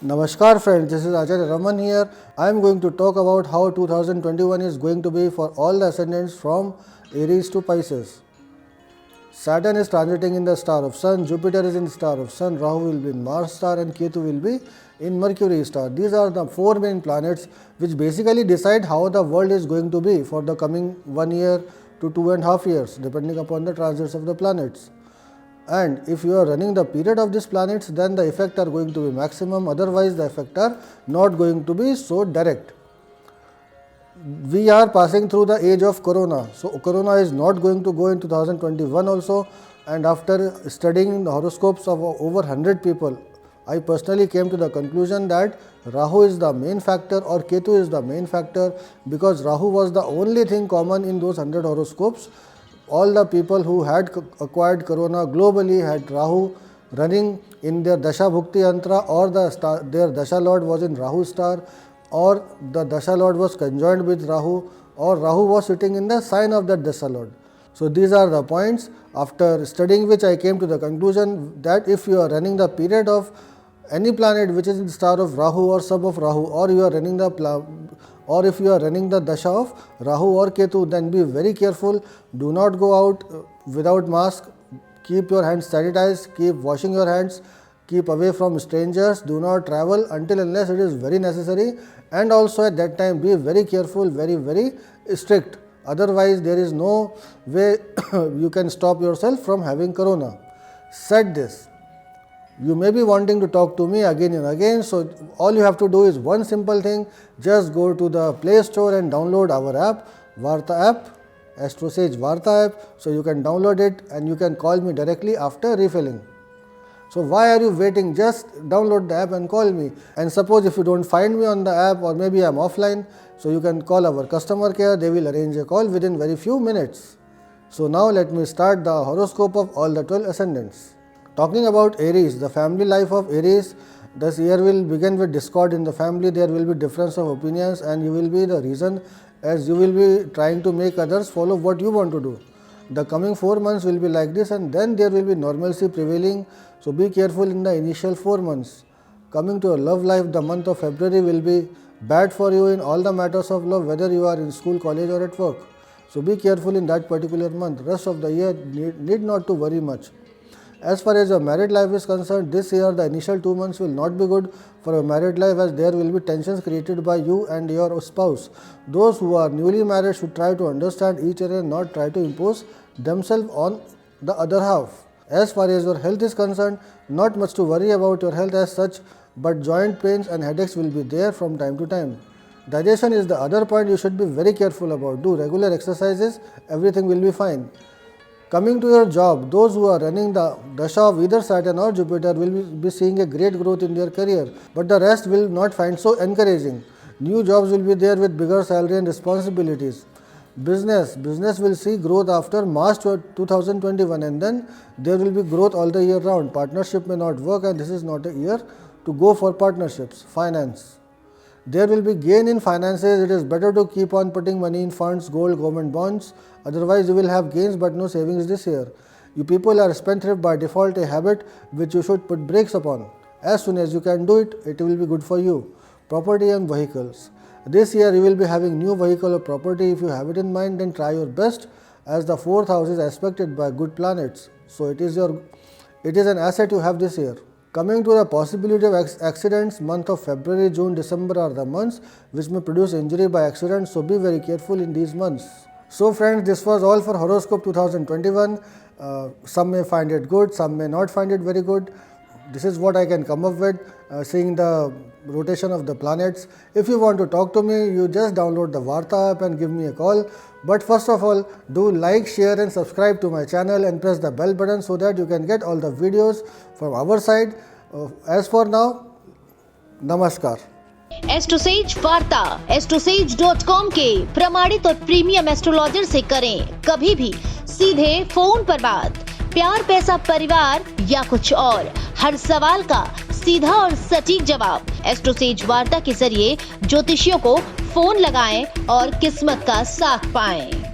Namaskar friends, this is Acharya Raman here. I am going to talk about how 2021 is going to be for all the ascendants from Aries to Pisces. Saturn is transiting in the star of Sun, Jupiter is in the star of Sun, Rahu will be in Mars star and Ketu will be in Mercury star. These are the four main planets which basically decide how the world is going to be for the coming 1 year to 2.5 years depending upon the transits of the planets. And if you are running the period of these planets, then the effect are going to be maximum, otherwise the effect are not going to be so direct. We are passing through the age of Corona, so Corona is not going to go in 2021 also, and after studying the horoscopes of over 100 people, I personally came to the conclusion that Rahu is the main factor or Ketu is the main factor, because Rahu was the only thing common in those 100 horoscopes. All the people who had acquired Corona globally had Rahu running in their Dasha Bhukti Yantra, or their Dasha Lord was in Rahu star, or the Dasha Lord was conjoined with Rahu, or Rahu was sitting in the sign of that Dasha Lord. So these are the points after studying which I came to the conclusion that if you are running the period of any planet which is in the star of Rahu or sub of Rahu, or you are running or if you are running the dasha of Rahu or Ketu, then be very careful. Do not go out without mask. Keep your hands sanitized. Keep washing your hands. Keep away from strangers. Do not travel until unless it is very necessary. And also at that time be very careful, very strict. Otherwise there is no way you can stop yourself from having Corona. Said this, you may be wanting to talk to me again and again, so all you have to do is one simple thing. Just go to the Play Store and download our app, Varta app, AstroSage Varta app. So you can download it and you can call me directly after refilling. So why are you waiting? Just download the app and call me. And suppose if you don't find me on the app, or maybe I am offline, so you can call our customer care. They will arrange a call within very few minutes. So now let me start the horoscope of all the 12 ascendants. Talking about Aries, the family life of Aries, this year will begin with discord in the family. There will be difference of opinions and you will be the reason, as you will be trying to make others follow what you want to do. The coming 4 months will be like this, and then there will be normalcy prevailing. So be careful in the initial 4 months. Coming to your love life, the month of February will be bad for you in all the matters of love, whether you are in school, college or at work. So be careful in that particular month. Rest of the year need not to worry much. As far as your married life is concerned, this year the initial 2 months will not be good for your married life, as there will be tensions created by you and your spouse. Those who are newly married should try to understand each other and not try to impose themselves on the other half. As far as your health is concerned, not much to worry about your health as such, but joint pains and headaches will be there from time to time. Digestion is the other point you should be very careful about. Do regular exercises, everything will be fine. Coming to your job, those who are running the dasha of either Saturn or Jupiter will be seeing a great growth in their career, but the rest will not find so encouraging. New jobs will be there with bigger salary and responsibilities. Business will see growth after March 2021, and then there will be growth all the year round. Partnership may not work, and this is not a year to go for partnerships. Finance. There will be gain in finances. It is better to keep on putting money in funds, gold, government bonds. Otherwise, you will have gains but no savings this year. You people are spendthrift by default, a habit which you should put brakes upon. As soon as you can do it, it will be good for you. Property and vehicles. This year, you will be having new vehicle or property. If you have it in mind, then try your best, as the 4th house is aspected by good planets. So it is an asset you have this year. Coming to the possibility of accidents, month of February, June, December are the months which may produce injury by accident, so be very careful in these months. So friends, this was all for horoscope 2021. Some may find it good, some may not find it very good. This is what I can come up with, seeing the rotation of the planets. If you want to talk to me, you just download the Varta app and give me a call. But first of all, do like, share and subscribe to my channel and press the bell button so that you can get all the videos from our side. As for now, Namaskar. AstroSage वार्ता astrosage.com के प्रमाणित और premium astrologer से करें कभी भी सीधे phone पर बात। प्यार, पैसा, परिवार या कुछ और, हर सवाल का सीधा और सटीक जवाब। एस्ट्रोसेज वार्ता के जरिए ज्योतिषियों को फोन लगाएं और किस्मत का साथ पाएं।